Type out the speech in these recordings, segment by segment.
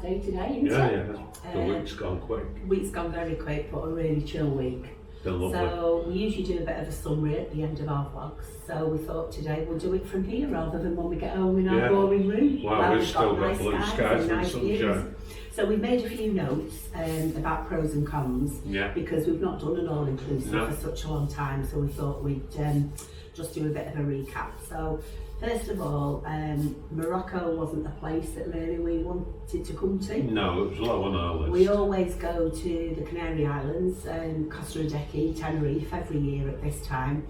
day today, isn't Yeah, it? yeah. The week's gone quick. Week's gone very quick, but a really chill week. Been lovely. So we usually do a bit of a summary at the end of our vlogs. So we thought today we'll do it from here rather than when we get home in our boring room. Wow, we've still got nice blue skies and nice sunshine. views. So we've made a few notes about pros and cons because we've not done an all-inclusive for such a long time. So we thought we'd just do a bit of a recap. So first of all, Morocco wasn't a place that really we wanted to come to. No, it was low on our list. We always go to the Canary Islands, Costa Rica, Tenerife every year at this time.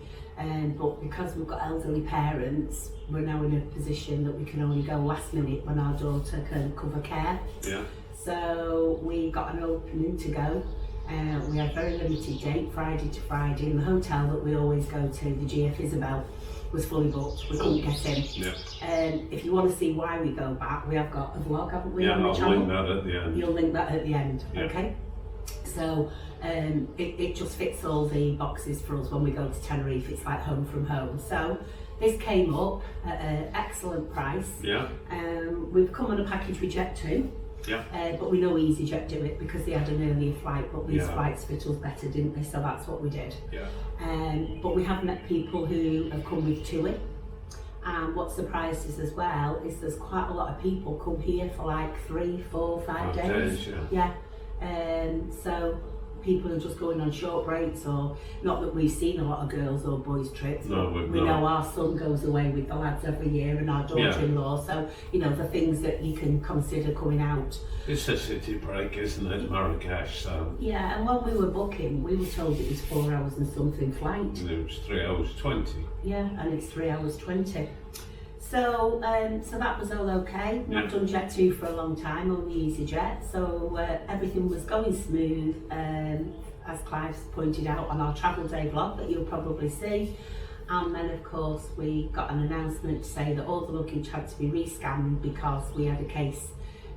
But because we've got elderly parents, we're now in a position that we can only go last minute when our daughter can cover care. Yeah. So we got an opening to go. We had very limited date, Friday to Friday, and the hotel that we always go to, the GF Isabel, was fully booked. We couldn't get in. Yeah. If you want to see why we go back, we have got a vlog, haven't we? Yeah, on the I'll channel? link that at the end. You'll link that at the end, Yeah. okay? So it just fits all the boxes for us when we go to Tenerife. It's like home from home. So this came up at an excellent price. Yeah. We've come on a package with Jet2. Yeah. But we know EasyJet do it because they had an earlier flight, but these Yeah. flights fit us better, didn't they? So that's what we did. Yeah. But we have met people who have come with TUI. And what surprised us as well is there's quite a lot of people come here for like 3, 4, 5 days. Yeah. So people are just going on short breaks, or not that we've seen a lot of girls or boys trips. No, we know our son goes away with the lads every year, and our daughter-in-law. So you know the things that you can consider coming out. It's a city break, isn't it, Marrakech? So yeah, and when we were booking, we were told it was 4 hours and something flight. and it was 3 hours 20. Yeah, and it's 3 hours 20. So, so that was all okay. Not done Jet2 for a long time, only EasyJet. So everything was going smooth, as Clive's pointed out on our travel day vlog that you'll probably see. And then of course we got an announcement to say that all the luggage had to be rescanned because we had a case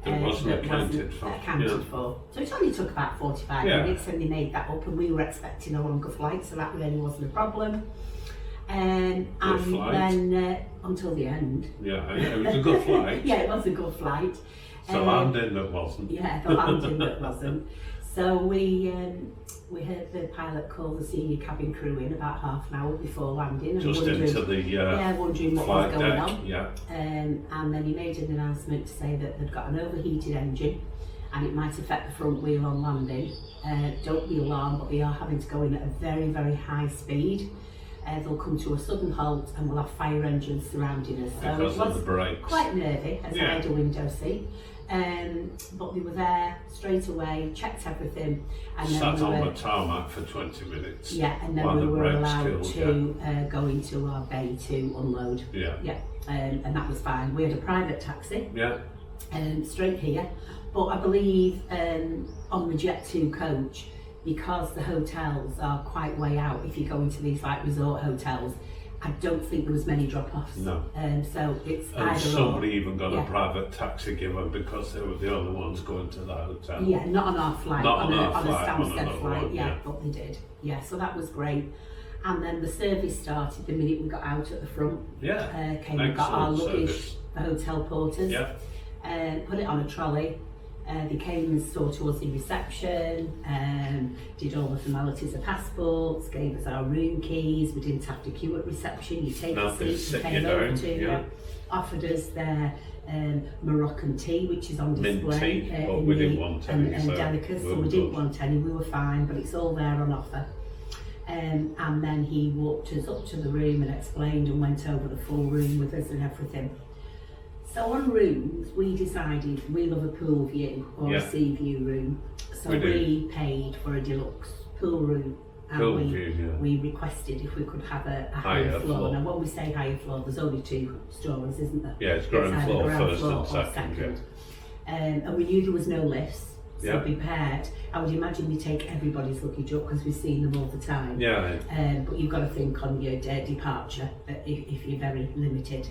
It wasn't accounted for. So it only took about 45 minutes and they made that up, and we were expecting a longer flight, so that really wasn't a problem. And then until the end. Yeah, it was a good flight. Yeah, it was a good flight. The landing that wasn't. Yeah, the landing that wasn't. So we heard the pilot call the senior cabin crew in about half an hour before landing. Just into the wondering what was going on. Yeah. And then he made an announcement to say that they'd got an overheated engine and it might affect the front wheel on landing. Don't be alarmed, but they are having to go in at a very, very high speed. They'll come to a sudden halt and we'll have fire engines surrounding us. So because it was of the brakes. Quite nervy as I had a window seat. But we were there straight away, checked everything. And then sat on the tarmac for 20 minutes. Yeah, and then we were allowed to go into our bay to unload. Yeah. Yeah, and that was fine. We had a private taxi. Yeah. Straight here. But I believe on the Jet2 coach, because the hotels are quite way out, if you go into these like resort hotels, I don't think there was many drop-offs. No. So it's and either somebody or. even got a private taxi given because they were the only ones going to the hotel. Yeah, not on our flight, not on a flight, Stansted flight, but they did. Yeah, so that was great. And then the service started the minute we got out at the front. Yeah. Came and got our luggage, service. the hotel porters. Yeah. Put it on a trolley. They came and saw to us in reception, did all the formalities of passports, gave us our room keys. We didn't have to queue at reception. You take a seat, you came over to offered us their Moroccan tea, which is on display. Mint tea, but we didn't want any. And delicates, so we didn't want any. We were fine, but it's all there on offer. And then he walked us up to the room and explained and went over the full room with us and everything. So on rooms, we decided we love a pool view or a sea view room. So we paid for a deluxe pool room, and we requested if we could have a higher floor. Now when we say higher floor, there's only 2 stories, isn't there? Yeah, it's ground floor first and second. And we knew there was no lifts, so be prepared. I would imagine we take everybody's luggage up because we've seen them all the time. Yeah. But you've got to think on your departure if you're very limited.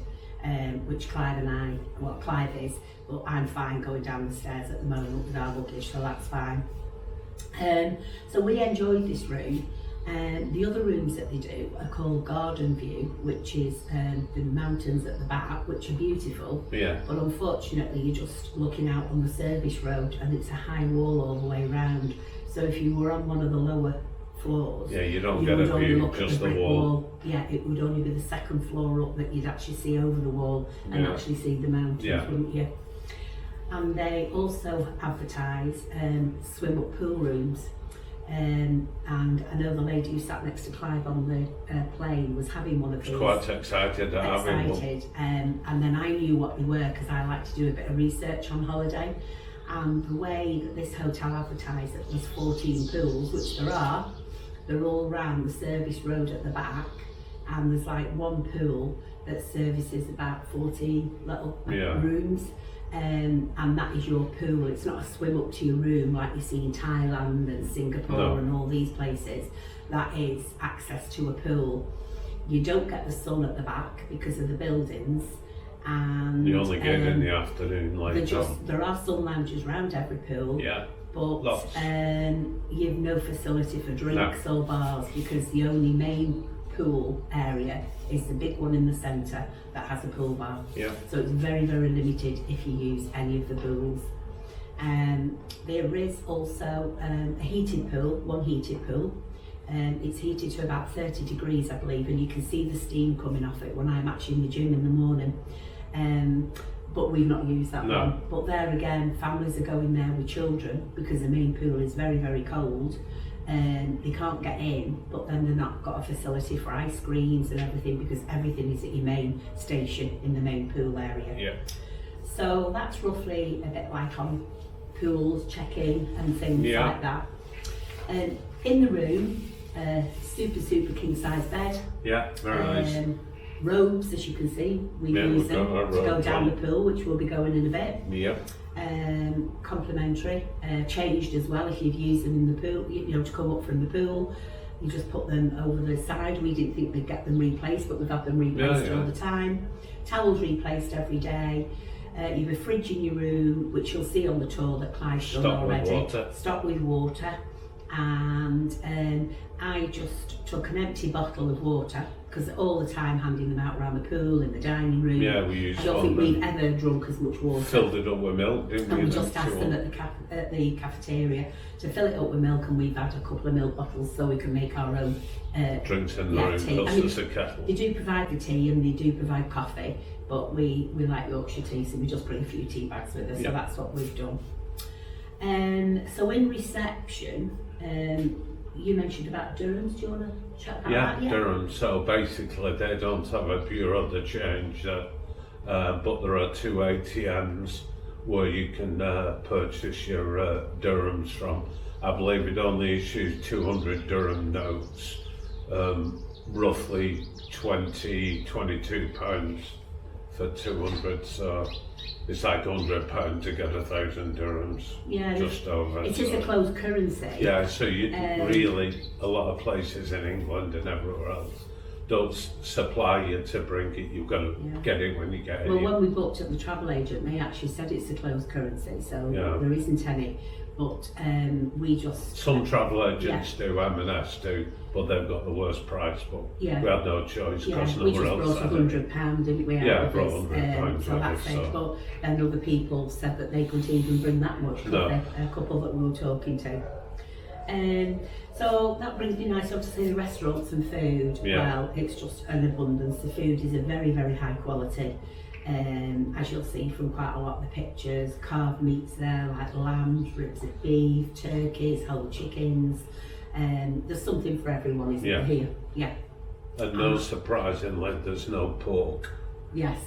Which Clive is, but I'm fine going down the stairs at the moment with our luggage, so that's fine. So we enjoyed this room, The other rooms that they do are called Garden View, which is the mountains at the back, which are beautiful. Yeah. But unfortunately, you're just looking out on the service road, and it's a high wall all the way around. So if you were on one of the lower floors, Yeah, you don't you get would a only view, look at just the the brick wall. Yeah, it would only be the second floor up that you'd actually see over the wall and Yeah. actually see the mountains, Yeah. wouldn't you? And they also advertise swim-up pool rooms. And I know the lady who sat next to Clive on the plane was having one of I these. was quite excited to having one. Excited, and then I knew what they were because I like to do a bit of research on holiday. And the way that this hotel advertised that there's 14 pools, which there are, they're all round the service road at the back, and there's like one pool that services about 14 little Yeah. rooms. And that is your pool. It's not a swim up to your room like you see in Thailand and Singapore No. and all these places. That is access to a pool. You don't get the sun at the back because of the buildings, and You only get in the afternoon later on. there are sun lounges around every pool, Yeah. but Lots. you've no facility for drinks or bars because the only main pool area is the big one in the centre that has a pool bar. Yeah. So it's very, very limited if you use any of the pools. There is also a heated pool, one heated pool. It's heated to about 30 degrees, I believe, and you can see the steam coming off it when I'm actually in the gym in the morning. But we've not used that No. one. But there again, families are going there with children because the main pool is very, very cold. They can't get in, but then they're not got a facility for ice creams and everything because everything is at your main station in the main pool area. Yeah. So that's roughly a bit like on pools, check-in and things Yeah. like that. In the room, super king size bed. Yeah, very nice. Robes, as you can see, we Yeah, use we've them got our to go robes down on. the pool, which we'll be going in a bit. Yeah. Complimentary, changed as well if you've used them in the pool, you know, to come up from the pool. You just put them over the side. We didn't think we'd get them replaced, but we've had them replaced all the time. Towels replaced every day. You have a fridge in your room, which you'll see on the tour that Clive's done already. Stocked with water. And I just took an empty bottle of water because all the time handing them out around the pool, in the dining room. Yeah, we used I don't think we've ever drunk as much water. Filled it up with milk, didn't we? And we just asked them at the cafeteria to fill it up with milk, and we've had a couple of milk bottles so we can make our own drinks in the room tea. because I mean, there's a kettle. They do provide the tea and they do provide coffee, but we like Yorkshire tea, so we just bring a few tea bags with us. Yeah. So that's what we've done. So in reception, you mentioned about dirhams. Do you want to chat about Yeah, that? Yeah, Durham. So basically, they don't have a bureau de change, but there are two ATMs where you can purchase your dirhams from. I believe it only issues 200 dirham notes, roughly 22 pounds for 200. So it's like £100 to get 1,000 dirhams. Yeah, just over. it is a closed currency. Yeah, so you really, a lot of places in England and everywhere else don't supply you to bring it. You've got to get it when you get Well, here. when we booked at the travel agent, they actually said it's a closed currency, so there isn't any. But we just... Some travel agents do, M&S do, but they've got the worst price. But we had no choice because we nowhere just else brought had it. £100, didn't we? Yeah, out brought of this, £100 so with that's us, it. so. But then other people said that they couldn't even bring that much, could No. they? A couple that we were talking to. So that brings me nice, obviously, the restaurants and food. Yeah. Well, it's just an abundance. The food is a very, very high quality. As you'll see from quite a lot of the pictures, carved meats there like lambs, ribs of beef, turkeys, whole chickens. There's something for everyone, isn't there, here? Yeah. And no surprisingly, there's no pork, Yes.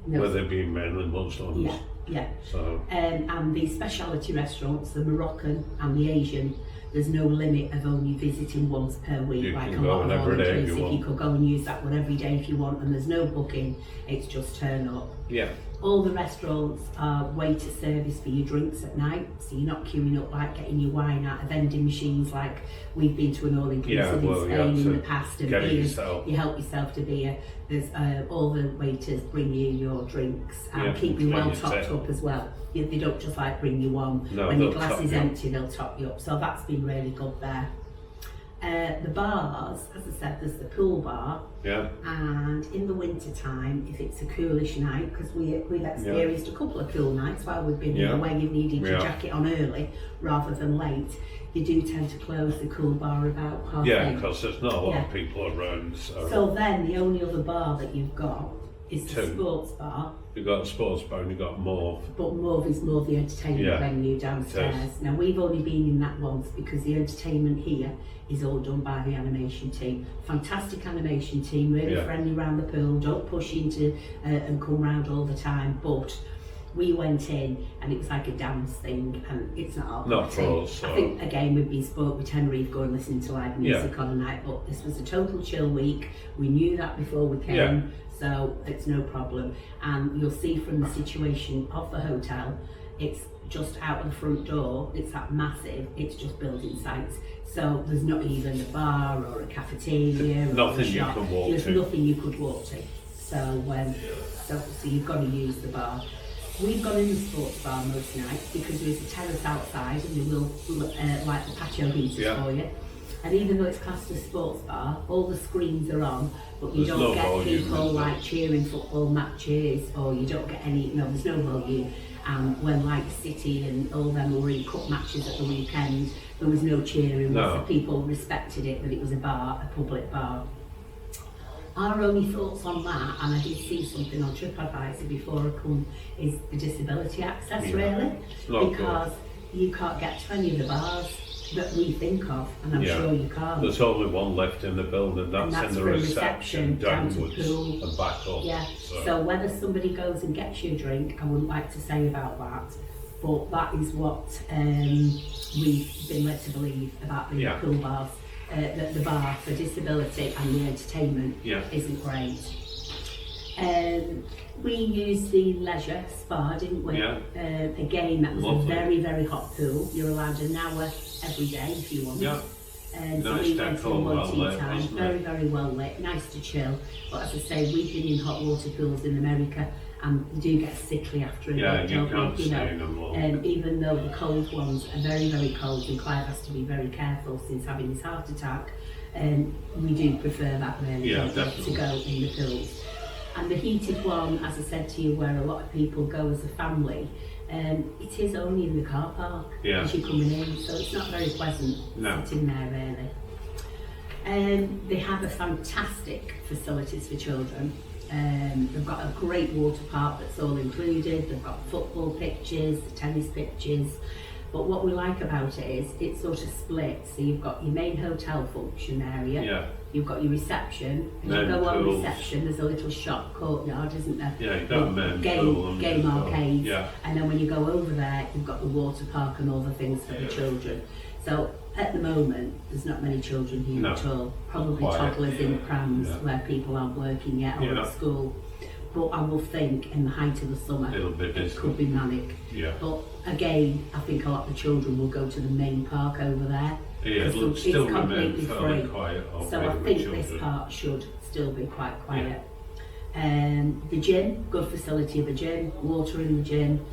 No. where they being mainly Muslims. Yeah. Yeah. So And the specialty restaurants, the Moroccan and the Asian, there's no limit of only visiting once per week. You like can a go lot of every day if you all-inclusive. want. You could go and use that one every day if you want, and there's no booking. It's just turn up. yeah, All the restaurants are waiter service for your drinks at night, so you're not queuing up like getting your wine out of vending machines like we've been to an all-inclusive well, in you have Spain in to the past, and get it beer, yourself. you help yourself to beer. There's all the waiters bring you your drinks and Yeah, keep you well clean your topped table. up as well. They don't just like bring you one. No, when your they'll glass top is you up. empty, they'll top you up. So that's been really good there. The bars, as I said, there's the pool bar, and in the winter time, if it's a coolish night, because we've experienced a couple of cool nights while we've been here where you've needed your jacket on early rather than late, you do tend to close the cool bar about 8:30. Yeah, because there's not a lot of people around. So then the only other bar that you've got is the sports bar. You've got a sports bar and you've got Mauve. But Mauve is more the entertainment venue downstairs. Now we've only been in that once because the entertainment here is all done by the animation team. Fantastic animation team, really friendly around the pool, don't push into and come round all the time. But we went in and it was like a dance thing, and it's not our Not for us. I think again we'd be spoke with Tenerife going listening to live music on a night, but this was a total chill week. We knew that before we came, so it's no problem. And you'll see from the situation of the hotel, it's just out of the front door, it's that massive, it's just building sites. So there's not even a bar or a cafeteria or a shop. There's nothing you could walk to. So you've got to use the bar. We've gone in the sports bar most nights because there's a terrace outside and they will light the patio heaters for you. And even though it's classed as sports bar, all the screens are on, but you don't get people like cheering football matches, or you don't get any, there's no volume. And when like City and all them were in cup matches at the weekend, there was no cheering, so people respected it, that it was a bar, a public bar. Our only thoughts on that, and I did see something on TripAdvisor before I come, is the disability access really, because you can't get to any of the bars that we think of, and I'm sure you can't. There's only one left in the building, that's in the reception downwards and back up. So whether somebody goes and gets you a drink, I wouldn't like to say about that, but that is what we've been led to believe about the pool bars. That the bar for disability and the entertainment isn't great. We used the leisure spa, didn't we? Again, that was a very, very hot pool. You're allowed an hour every day if you want. And so we went in one tea time, very, very well lit, nice to chill. But as I say, we've been in hot water pools in America, and you do get sickly after a bit, don't you? Even though the cold ones are very, very cold, and Clive has to be very careful since having his heart attack, we do prefer that really to go in the pools. And the heated one, as I said to you, where a lot of people go as a family, it is only in the car park as you're coming in, so it's not very pleasant sitting there really. They have a fantastic facilities for children. They've got a great water park that's all included. They've got football pitches, tennis pitches. But what we like about it is it's sort of split. So you've got your main hotel function area. You've got your reception. And you go on reception, there's a little shop courtyard, isn't there? You've got game arcades. And then when you go over there, you've got the water park and all the things for the children. So at the moment, there's not many children here at all. Probably toddlers in prams where people aren't working yet or at school. But I will think in the height of the summer, it could be manic. But again, I think a lot of the children will go to the main park over there. It's still completely free. Quiet, so I think this part should still be quite quiet. The gym, good facility of the gym, water in the gym.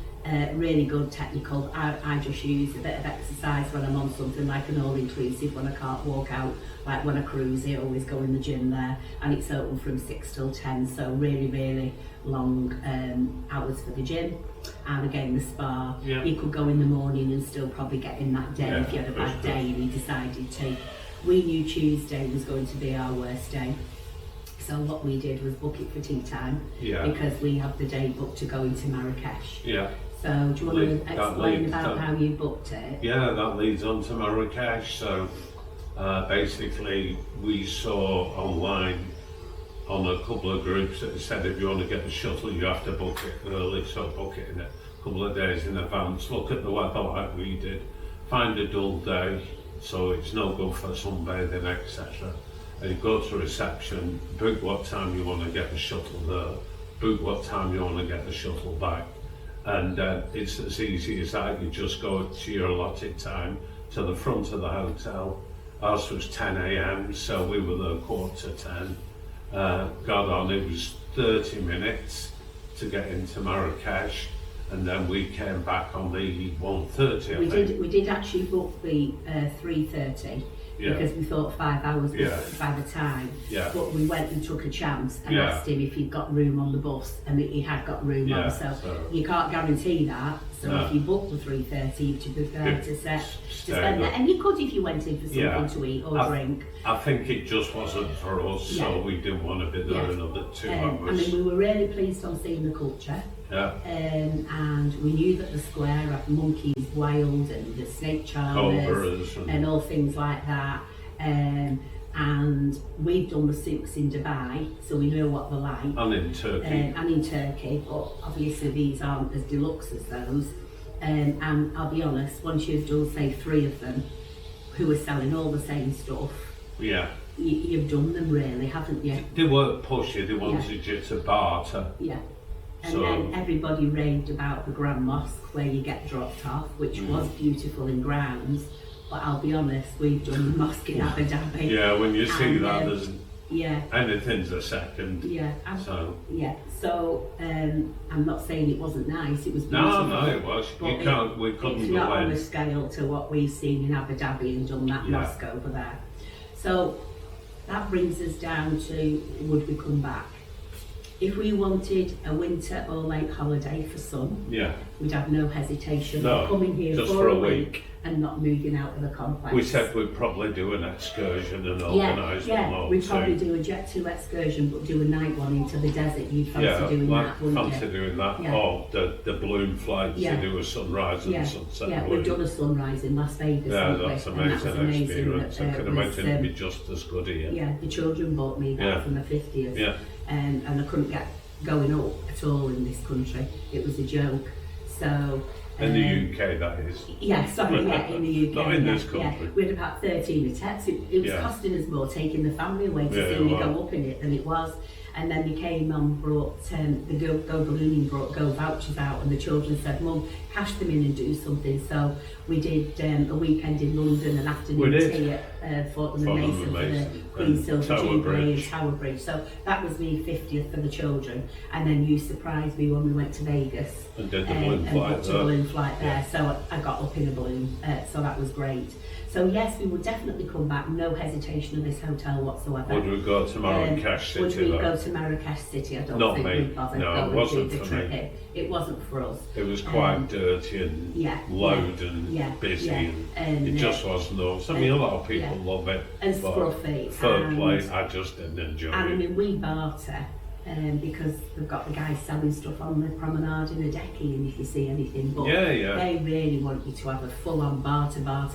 Really good technical. I just use a bit of exercise when I'm on something like an all-inclusive, when I can't walk out, like when I cruise, I always go in the gym there, and it's open from 6 till 10, so really, really long hours for the gym. And again, the spa, you could go in the morning and still probably get in that day if you had a bad day and you decided to. We knew Tuesday was going to be our worst day. So what we did was book it for tea time, because we have the day booked to go into Marrakech. So do you want to explain about how you booked it? That leads on to Marrakech. So basically we saw online on a couple of groups that said if you want to get the shuttle you have to book it early, so book it in a couple of days in advance, look at the weather like we did, find a dull day so it's no good for sunbathing, etc. And you go to reception, book what time you want to get the shuttle there, book what time you want to get the shuttle back. And it's as easy as that. You just go to your allotted time to the front of the hotel. Ours was 10 a.m, so we were there 9:45. Got on, it was 30 minutes to get into Marrakech, and then we came back on the 1:30. We did actually book the 3:30, because we thought 5 hours was Yeah. by the time. Yeah. But we went and took a chance and Yeah. asked him if he'd got room on the bus, and he had got room Yeah, on. So so- you can't guarantee that. So No. if you book the 3:30, you have to be prepared to Stay spend there. that. And you could if you went in for something Yeah. to eat or I- drink. I think it just wasn't for us, so Yeah. we didn't want to be there Yeah. another 2 I hours. mean, we were really pleased on seeing the culture. Yeah. And we knew that the square had monkeys wild and the snake charmers Cobras and all things like that. And we've done the souks in Dubai, so we know what they're like. And in Turkey. And in Turkey, but obviously these aren't as deluxe as those. And I'll be honest, once you've done, say, 3 of them, who are selling all the same stuff, Yeah. you've done them really, haven't you? They weren't pushy, they wanted you to barter. Yeah. And So- then everybody raved about the Grand Mosque where you get dropped off, which was beautiful in grounds. But I'll be honest, we've done the mosque in Abu Dhabi. Yeah, when you see And, that, there's Yeah, anything's a second. yeah. So, So I'm not saying it wasn't nice. It was no, beautiful. no, it was. But You can't, we It's couldn't not go on in. the scale to what we've seen in Abu Dhabi and done that Yeah. mosque over there. So that brings us down to, would we come back? If we wanted a winter or late holiday for sun, Yeah. we'd have no hesitation No, of coming here just for a week and not moving out of the complex. We said we'd probably do an excursion and organise one or we'd two. probably do a Jet 2 excursion, but do a night one into the desert. You'd fancy Yeah, doing like that, wouldn't fancy you? doing that. Yeah. Or the balloon flights, Yeah. to do a sunrise and Yeah, sunset yeah, balloon. we've done a sunrise in Las Vegas. Yeah, haven't we? that's And that was amazing experience. I That, can was, imagine it'd be just as good here. yeah, the children bought me that Yeah. for my 50th. Yeah. And I couldn't get going up at all in this country. It was a joke. So. In the UK, that is. Yeah, sorry, yeah, in the UK. Not in yeah, this country. Yeah. We had about 13 attempts. It was Yeah. costing us more taking the family away to Yeah, see me well. go up in it than it was. And then they came and brought, the Go Ballooning brought Go vouchers out, and the children said, Mum, cash them in and do something. So we did a weekend in London, an afternoon We did. tea at Fortnum Fortnum and Mason for the Mason Queen and Silver Tower Jubilee and Bridge. Tower Bridge. So that was me 50th for the children. And then you surprised me when we went to Vegas. And did the balloon and flight booked a there. balloon flight there, Yeah. so I got up in a balloon, so that was great. So yes, we would definitely come back, no hesitation of this hotel whatsoever. Would we go to Marrakech Would City we though? go to Marrakech City? I don't Not think me. we'd bother No, it going wasn't to the for trip me. in. It wasn't for us. It was quite Um, dirty and yeah, loud yeah, and yeah, busy, yeah. and it just wasn't us. I mean, a lot of people yeah. love it, And but scruffy, third and- place, I just didn't enjoy And I it. mean, we barter because they've got the guys selling stuff on the promenade in a decky, and if you see anything, but Yeah, yeah. they really want you to have a full-on barter, don't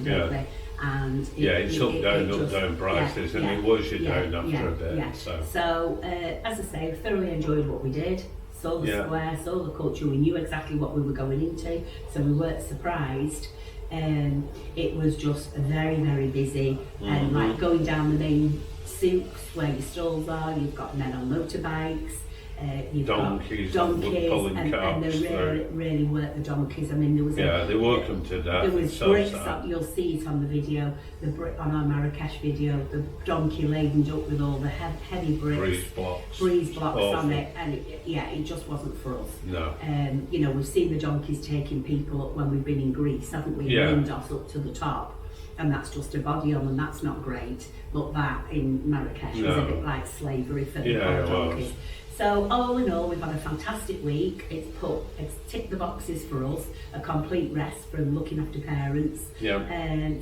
Yeah. they? And Yeah, it's up, down, just- prices, yeah, and yeah, it was you yeah, down after yeah, a bit. yeah. So As I say, thoroughly enjoyed what we did. Saw the Yeah. square, saw the culture. We knew exactly what we were going into, so we weren't surprised. It was just very, very busy, and Mm-hmm. like going down the main souks where your stalls are, you've got men on motorbikes. You've Donkeys, got and donkeys, pulling and carts they really, through. really worked the donkeys. I mean, there was Yeah, they work them to death. there was It's so bricks sad. up, you'll see it on the video, on our Marrakech video, the donkey laden up with all the heavy bricks, breeze blocks on Awful. it, and it just wasn't for us. No. You know, we've seen the donkeys taking people up when we've been in Greece, haven't we? Yeah. Lindos up to the top, and that's just a body on, and that's not great. But that in Marrakech was a No. bit like slavery for the Yeah, poor it was. donkeys. So all in all, we've had a fantastic week. It's ticked the boxes for us. A complete rest from looking after parents. Yeah.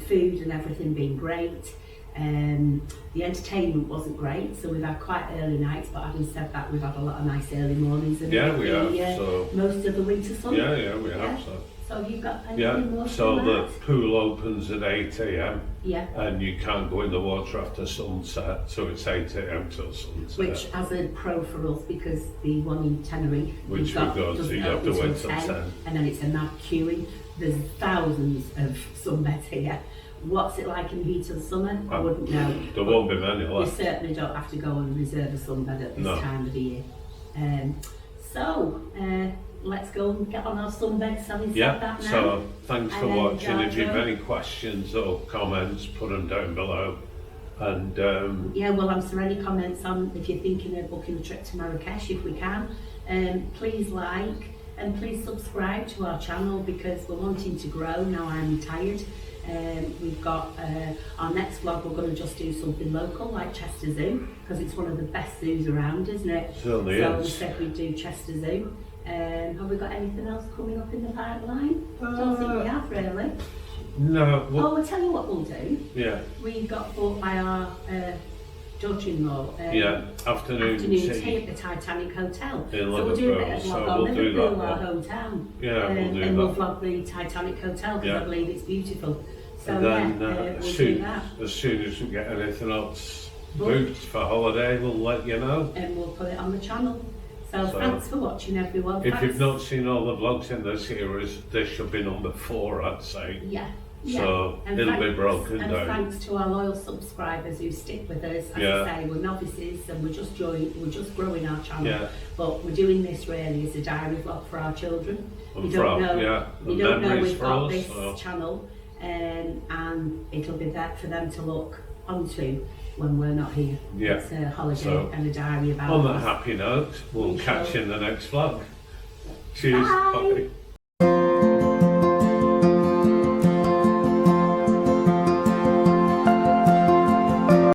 Food and everything being great. The entertainment wasn't great, so we've had quite early nights. But having said that, we've had a lot of nice early mornings. And Yeah, we have, so- most of the winter sun. Yeah, we have. Yeah. So. So you've got anything Yeah, more so to the add? pool opens at 8 a.m. Yeah. and you can't go in the water after sunset, so it's 8 a.m. till sunset. Which, as a pro for us, because the one in Tenerife, Which we've got, we go to, doesn't you have to open wait till till 10, 10. and then it's a mad queuing. There's thousands of sunbeds here. What's it like in the heat of the summer? I wouldn't know. There won't be many You left. certainly don't have to go and reserve a sunbed at this No. time of the year. Let's go and get on our sunbeds, having said Yeah, that now. so thanks for And watching. If you've Joe. any questions or comments, put them down below. And Yeah, we'll answer any comments on if you're thinking of booking a trip to Marrakech, if we can. Please like and please subscribe to our channel because we're wanting to grow now I'm retired. We've got our next vlog, we're going to just do something local like Chester Zoo, because it's one of the best zoos around, isn't it? Certainly so is. we said we'd do Chester Zoo. Have we got anything else coming up in the pipeline? Don't think we have really. No. Oh, I'll tell you what we'll do. Yeah. We got bought by our daughter-in-law. Afternoon tea at the Titanic Hotel. In so we'll do a bit of Liverpool, vlog so on we'll do Liverpool, that our one. hometown. Yeah, we'll do and that. we'll vlog the Titanic Hotel because Yeah. I believe it's beautiful. So And then we'll do that. as soon as we get anything else booked for holiday, we'll let you know. And we'll put it on the channel. So thanks for watching, everyone. If Thanks. you've not seen all the vlogs in this series, this should be number 4, I'd say. Yeah. So And it'll be thanks- broken and down. thanks to our loyal subscribers who stick with us. As Yeah. I say, we're novices and we're just growing our channel. Yeah. But we're doing this really as a diary vlog for our children. And We for don't our- know. yeah, We the don't know memories we've for got us, this so. channel, and it'll be there for them to look onto when we're not here. Yeah. It's a holiday So, and a diary about On us. that happy note, we'll We catch shall. you in the next vlog. Cheers. Bye. Bye.